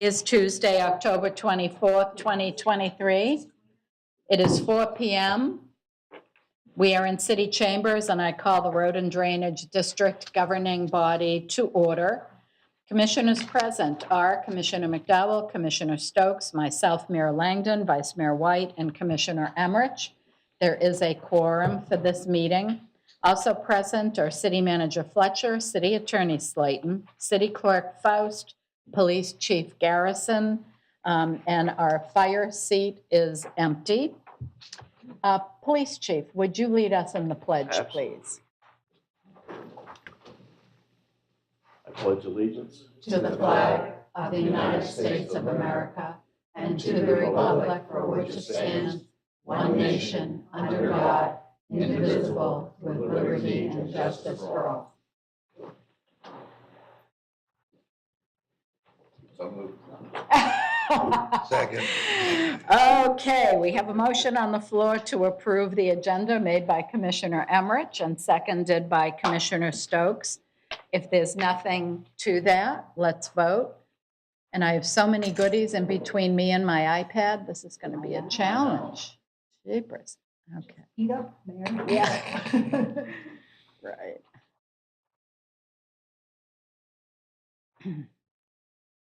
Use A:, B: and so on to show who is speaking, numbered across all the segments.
A: is Tuesday, October 24th, 2023. It is 4 p.m. We are in city chambers, and I call the Road and Drainage District governing body to order. Commissioners present are Commissioner McDowell, Commissioner Stokes, myself, Mayor Langdon, Vice Mayor White, and Commissioner Emmerich. There is a quorum for this meeting. Also present are City Manager Fletcher, City Attorney Slayton, City Clerk Faust, Police Chief Garrison, and our fire seat is empty. Police Chief, would you lead us in the pledge, please?
B: I pledge allegiance
A: To the flag of the United States of America and to the republic for which it stands, one nation, under God, indivisible, with liberty and justice for all.
C: So moved. Second.
A: Okay, we have a motion on the floor to approve the agenda made by Commissioner Emmerich and seconded by Commissioner Stokes. If there's nothing to that, let's vote. And I have so many goodies in between me and my iPad. This is going to be a challenge. Jeepers. Okay.
D: Eat up, Mayor.
A: Yeah. Right.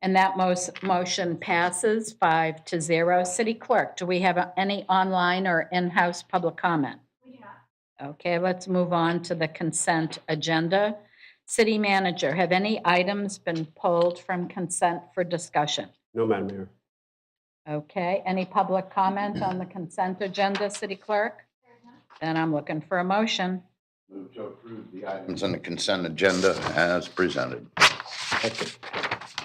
A: And that motion passes 5-0. City Clerk, do we have any online or in-house public comment?
D: We do not.
A: Okay, let's move on to the consent agenda. City Manager, have any items been pulled from consent for discussion?
B: No, Madam Mayor.
A: Okay, any public comment on the consent agenda, City Clerk? Then I'm looking for a motion.
C: Move to approve the items on the consent agenda as presented.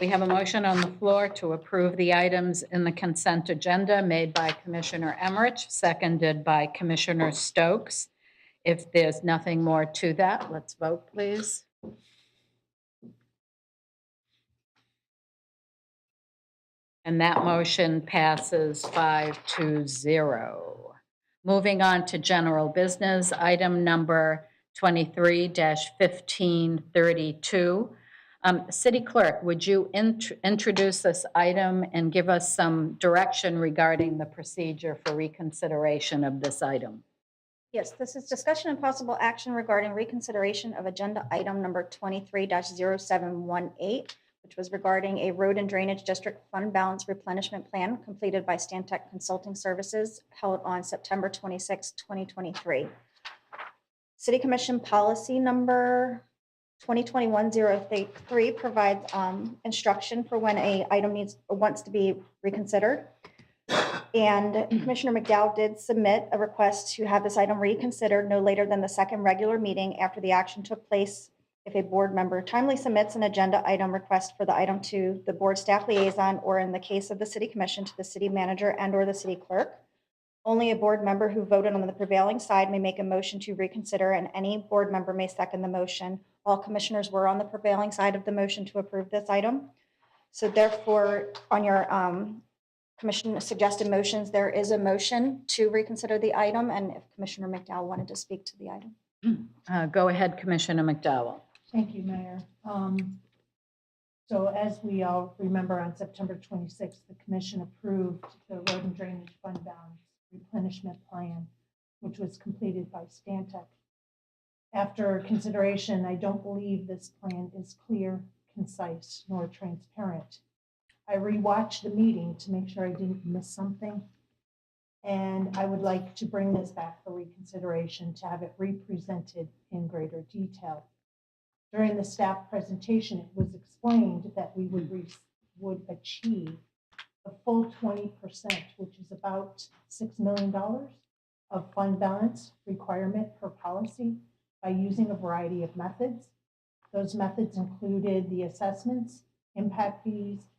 A: We have a motion on the floor to approve the items in the consent agenda made by Commissioner Emmerich, seconded by Commissioner Stokes. If there's nothing more to that, let's vote, please. And that motion passes 5-0. Moving on to general business, item number 23-1532. City Clerk, would you introduce this item and give us some direction regarding the procedure for reconsideration of this item?
E: Yes, this is discussion and possible action regarding reconsideration of agenda item number 23-0718, which was regarding a road and drainage district fund balance replenishment plan completed by Stantec Consulting Services held on September 26, 2023. City Commission policy number 2021-033 provides instruction for when a item wants to be reconsidered. And Commissioner McDowell did submit a request to have this item reconsidered no later than the second regular meeting after the action took place. If a board member timely submits an agenda item request for the item to the board staff liaison, or in the case of the City Commission, to the city manager and or the city clerk. Only a board member who voted on the prevailing side may make a motion to reconsider, and any board member may second the motion. All commissioners were on the prevailing side of the motion to approve this item. So therefore, on your commission suggested motions, there is a motion to reconsider the item, and if Commissioner McDowell wanted to speak to the item.
A: Go ahead, Commissioner McDowell.
D: Thank you, Mayor. So as we all remember, on September 26th, the commission approved the road and drainage fund balance replenishment plan, which was completed by Stantec. After consideration, I don't believe this plan is clear, concise, nor transparent. I rewatched the meeting to make sure I didn't miss something. And I would like to bring this back for reconsideration to have it represented in greater detail. During the staff presentation, it was explained that we would achieve the full 20%, which is about $6 million of fund balance requirement per policy by using a variety of methods. Those methods included the assessments, impact fees,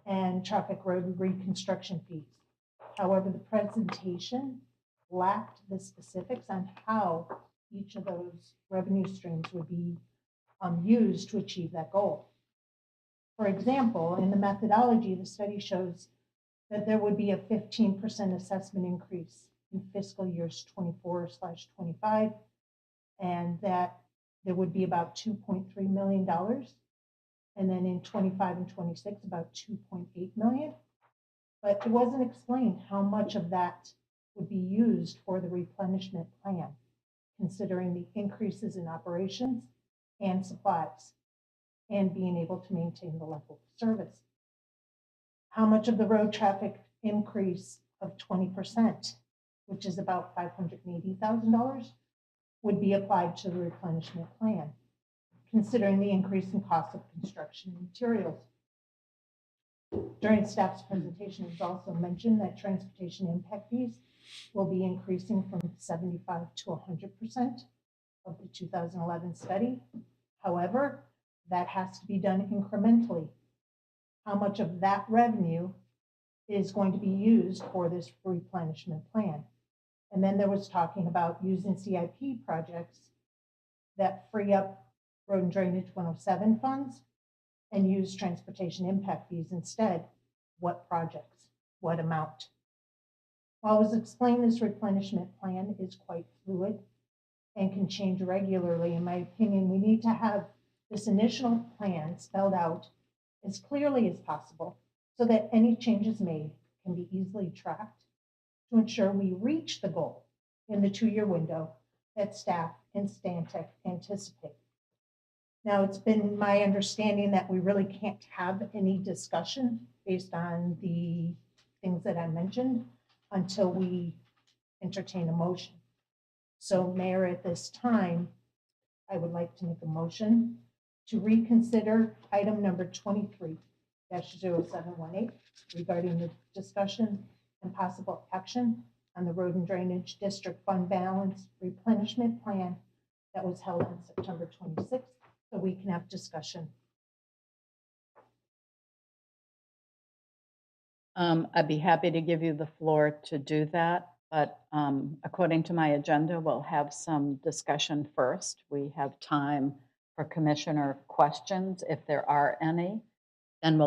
D: and traffic road reconstruction fees. However, the presentation lacked the specifics on how each of those revenue streams would be used to achieve that goal. For example, in the methodology, the study shows that there would be a 15% assessment increase in fiscal years 24/25, and that there would be about $2.3 million And then in 25 and 26, about 2.8 million. But it wasn't explained how much of that would be used for the replenishment plan, considering the increases in operations and supplies, and being able to maintain the level of service. How much of the road traffic increase of 20%, which is about $580,000, would be applied to the replenishment plan, considering the increase in cost of construction materials. During staff's presentation, it was also mentioned that transportation impact fees will be increasing from 75 to 100% of the 2011 study. However, that has to be done incrementally. How much of that revenue is going to be used for this replenishment plan? And then there was talking about using CIP projects that free up Road and Drainage 107 funds and use transportation impact fees instead. What projects, what amount? While I was explaining, this replenishment plan is quite fluid and can change regularly. In my opinion, we need to have this initial plan spelled out as clearly as possible so that any changes made can be easily tracked to ensure we reach the goal in the 2-year window that staff and Stantec anticipate. Now, it's been my understanding that we really can't have any discussion based on the things that I mentioned until we entertain a motion. So, Mayor, at this time, I would like to make a motion to reconsider item number 23-0718 regarding the discussion and possible action on the Road and Drainage District Fund Balance Replenishment Plan that was held on September 26th, so we can have discussion.
A: I'd be happy to give you the floor to do that, but according to my agenda, we'll have some discussion first. We have time for commissioner questions, if there are any. Then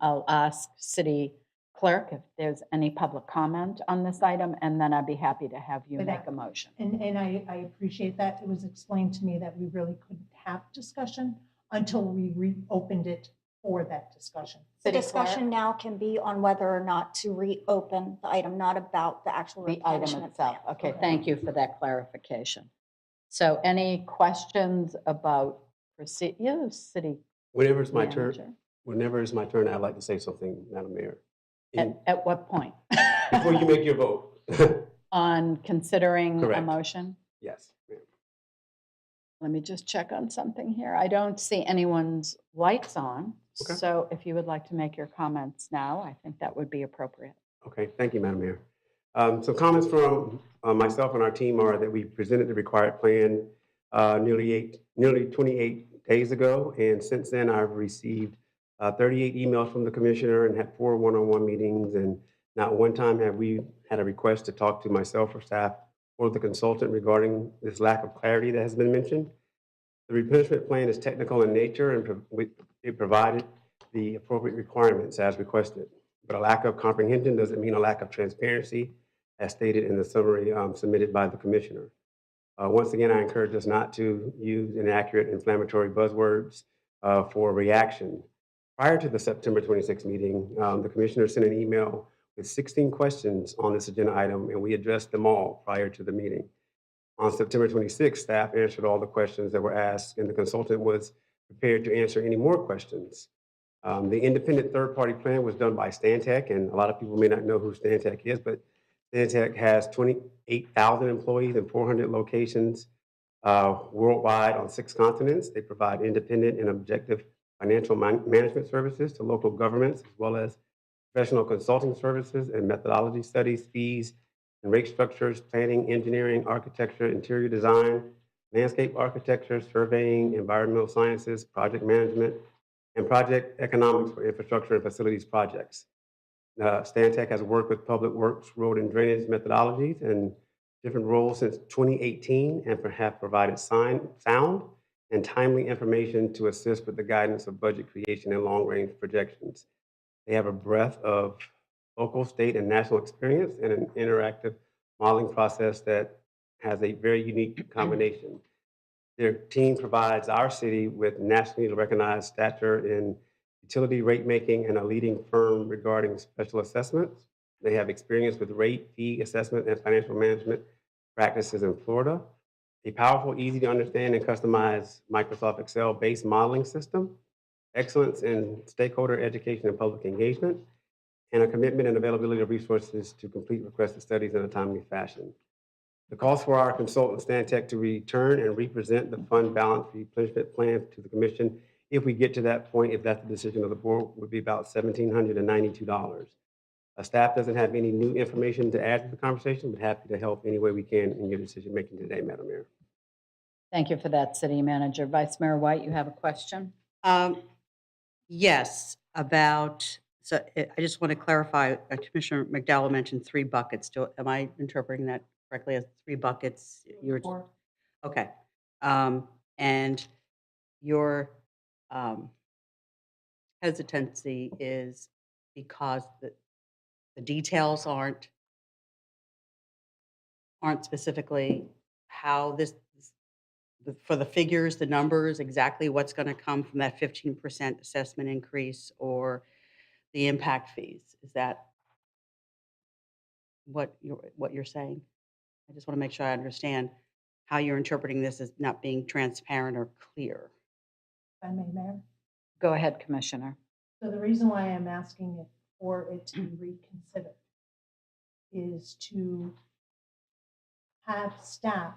A: I'll ask City Clerk if there's any public comment on this item, and then I'd be happy to have you make a motion.
D: And I appreciate that. It was explained to me that we really couldn't have discussion until we reopened it for that discussion.
E: The
A: City
E: discussion
A: Clerk?
E: now can be on whether or not to reopen the item, not about the actual
A: The item
E: replenishment
A: itself.
E: plan.
A: Okay, thank you for that clarification. So any questions about procedure, City
F: Whenever it's my turn,
A: Manager?
F: whenever it's my turn, I'd like to say something, Madam Mayor.
A: At what point?
F: Before you make your vote.
A: On considering a
F: Correct.
A: motion?
F: Yes. ma'am.
A: Let me just check on something here. I don't see anyone's lights on.
F: Okay.
A: So if you would like to make your comments now, I think that would be appropriate.
F: Okay, thank you, Madam Mayor. Some comments from myself and our team are that we presented the required plan nearly 28 days ago, and since then I've received 38 emails from the commissioner and had 4 one-on-one meetings, and not one time have we had a request to talk to myself or staff or the consultant regarding this lack of clarity that has been mentioned. The replenishment plan is technical in nature and it provided the appropriate requirements as requested. But a lack of comprehension doesn't mean a lack of transparency, as stated in the summary submitted by the commissioner. Once again, I encourage us not to use inaccurate inflammatory buzzwords for reaction. Prior to the September 26th meeting, the commissioner sent an email with 16 questions on this agenda item, and we addressed them all prior to the meeting. On September 26th, staff answered all the questions that were asked, and the consultant was prepared to answer any more questions. The independent third-party plan was done by Stantec, and a lot of people may not know who Stantec is, but Stantec has 28,000 employees in 400 locations worldwide on 6 continents. They provide independent and objective financial management services to local governments, as well as professional consulting services and methodology studies, fees, and rate structures, planning, engineering, architecture, interior design, landscape architecture, surveying, environmental sciences, project management, and project economics for infrastructure and facilities projects. Stantec has worked with Public Works, road and drainage methodologies and different roles since 2018 and have provided sound and timely information to assist with the guidance of budget creation and long-range projections. They have a breadth of local, state, and national experience and an interactive modeling process that has a very unique combination. Their team provides our city with nationally recognized stature in utility rate making and a leading firm regarding special assessments. They have experience with rate, fee assessment, and financial management practices in Florida. A powerful, easy to understand and customize Microsoft Excel-based modeling system, excellence in stakeholder education and public engagement, and a commitment and availability of resources to complete requested studies in a timely fashion. The cost for our consultant, Stantec, to return and represent the fund balance replenishment plan to the commission, if we get to that point, if that's the decision of the board, would be about $1,792. Staff doesn't have any new information to add to the conversation, but happy to help any way we can in your decision-making today, Madam Mayor.
A: Thank you for that, City Manager. Vice Mayor White, you have a question?
G: Yes, so I just want to clarify, Commissioner McDowell mentioned 3 buckets. Am I interpreting that correctly as 3 buckets? Okay. And your hesitancy is because the details aren't specifically how for the figures, the numbers, exactly what's going to come from that 15% assessment increase or the impact fees. Is that what you're saying? I just want to make sure I understand how you're interpreting this as not being transparent or clear.
D: If I may, Mayor.
A: Go ahead, Commissioner.
D: So the reason why I'm asking it for it to be reconsidered is to have staff,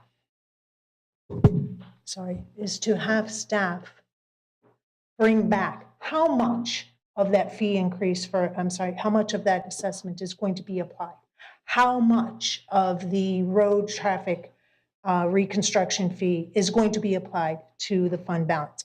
D: bring back how much of that fee increase how much of that assessment is going to be applied? How much of the road traffic reconstruction fee is going to be applied to the fund balance?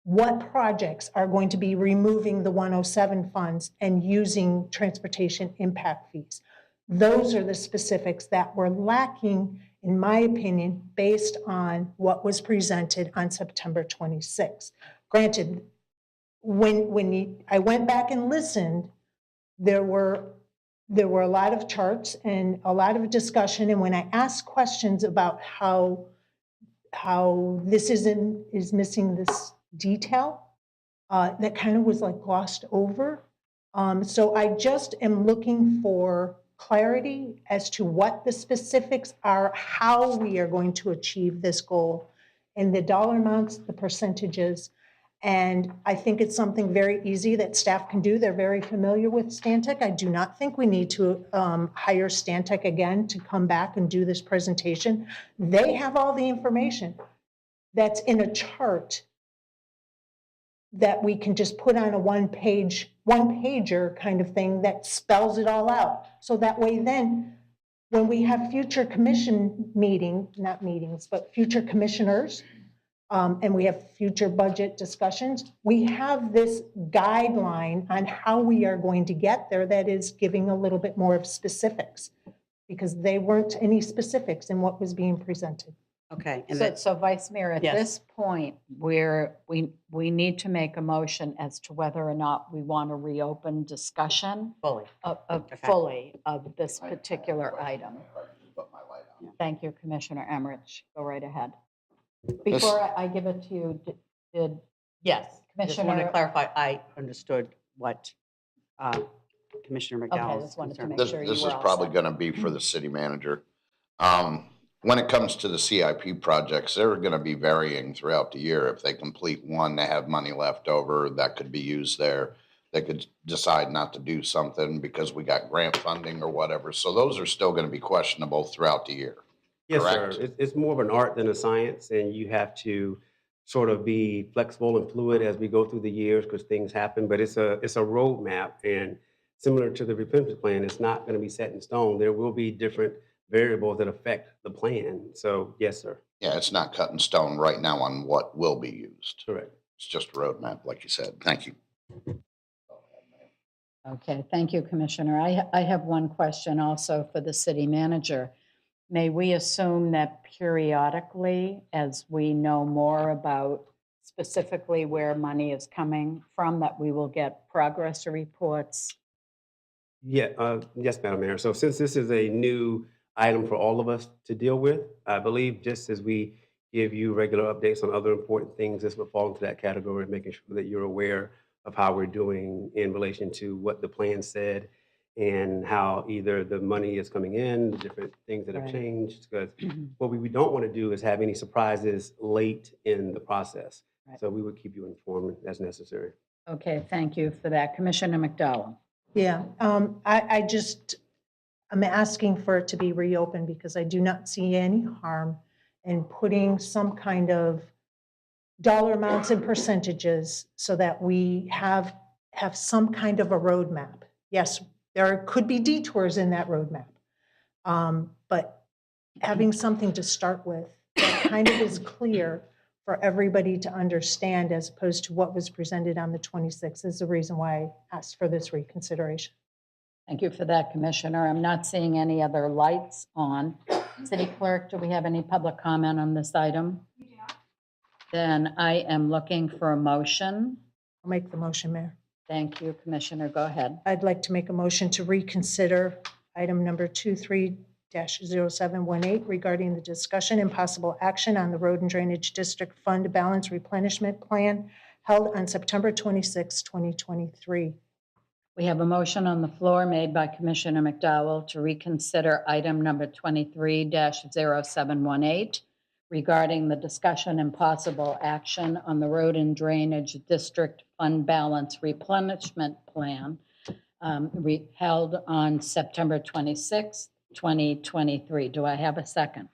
D: What projects are going to be removing the 107 funds and using transportation impact fees? Those are the specifics that were lacking, in my opinion, based on what was presented on September 26th. Granted, when I went back and listened, there were a lot of charts and a lot of discussion. And when I asked questions about how this is missing this detail, that kind of was like glossed over. So I just am looking for clarity as to what the specifics are, how we are going to achieve this goal, and the dollar amounts, the percentages. And I think it's something very easy that staff can do. They're very familiar with Stantec. I do not think we need to hire Stantec again to come back and do this presentation. They have all the information that's in a chart that we can just put on a one-pager kind of thing that spells it all out. So that way then, when we have future commission future commissioners, and we have future budget discussions, we have this guideline on how we are going to get there that is giving a little bit more of specifics, because they weren't any specifics in what was being presented.
G: Okay. And
A: So Vice Mayor, at
G: Yes.
A: this point, we need to make a motion as to whether or not we want to reopen discussion
G: fully.
A: fully of this particular item. Thank you, Commissioner Emmerich. Go right ahead. Before I give it to you, did
G: Yes. Just want to
A: Commissioner?
G: clarify, I understood what Commissioner
A: Okay, I
G: McDowell's
A: just wanted to
G: concern.
A: make
C: This,
A: sure you
C: this
A: were
C: is
A: all
C: probably
A: set.
C: going to be for the city manager. When it comes to the CIP projects, they're going to be varying throughout the year. If they complete one, they have money left over that could be used there. They could decide not to do something because we got grant funding or whatever. So those are still going to be questionable throughout the year.
F: Yes,
C: Correct.
F: sir. It's more of an art than a science, and you have to sort of be flexible and fluid as we go through the years because things happen. But it's a roadmap, and similar to the replenishment plan, it's not going to be set in stone. There will be different variables that affect the plan. So yes, sir.
C: Yeah, it's not cut in stone right now on what will be used.
F: Correct.
C: It's just a roadmap, like you said. Thank you.
A: Okay, thank you, Commissioner. I have one question also for the city manager. May we assume that periodically, as we know more about specifically where money is coming from, that we will get progress reports?
F: Yeah, yes, Madam Mayor. So since this is a new item for all of us to deal with, I believe just as we give you regular updates on other important things. This would fall into that category, making sure that you're aware of how we're doing in relation to what the plan said and how either the money is coming in, the different things that have
G: Right.
F: changed. Because what we don't want to do is have any surprises late in the process.
G: Right.
F: So we would keep you informed as necessary.
A: Okay, thank you for that. Commissioner McDowell?
D: Yeah, I'm asking for it to be reopened because I do not see any harm in putting some kind of dollar amounts and percentages so that we have some kind of a roadmap. Yes, there could be detours in that roadmap. But having something to start with that kind of is clear for everybody to understand as opposed to what was presented on the 26th is the reason why I asked for this reconsideration.
A: Thank you for that, Commissioner. I'm not seeing any other lights on. City Clerk, do we have any public comment on this item? Then I am looking for a motion.
D: I'll make the motion, Mayor.
A: Thank you, Commissioner. Go ahead.
D: I'd like to make a motion to reconsider item number 23-0718 regarding the discussion and possible action on the Road and Drainage District Fund Balance Replenishment Plan held on September 26, 2023.
A: We have a motion on the floor made by Commissioner McDowell to reconsider item number 23-0718 regarding the discussion and possible action on the Road and Drainage District Fund Balance Replenishment Plan held on September 26, 2023. Do I have a second?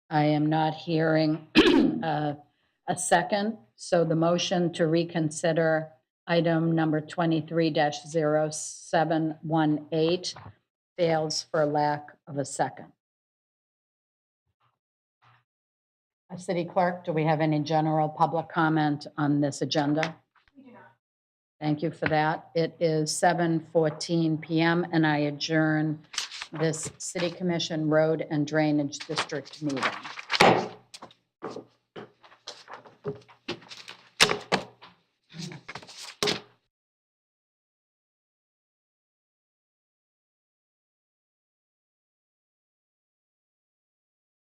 A: I am not hearing a second. So the motion to reconsider item number 23-0718 fails for lack of a second. City Clerk, do we have any general public comment on this agenda? We do not. Thank you for that. It is 7:14 PM and I adjourn this City Commission Road and Drainage District meeting.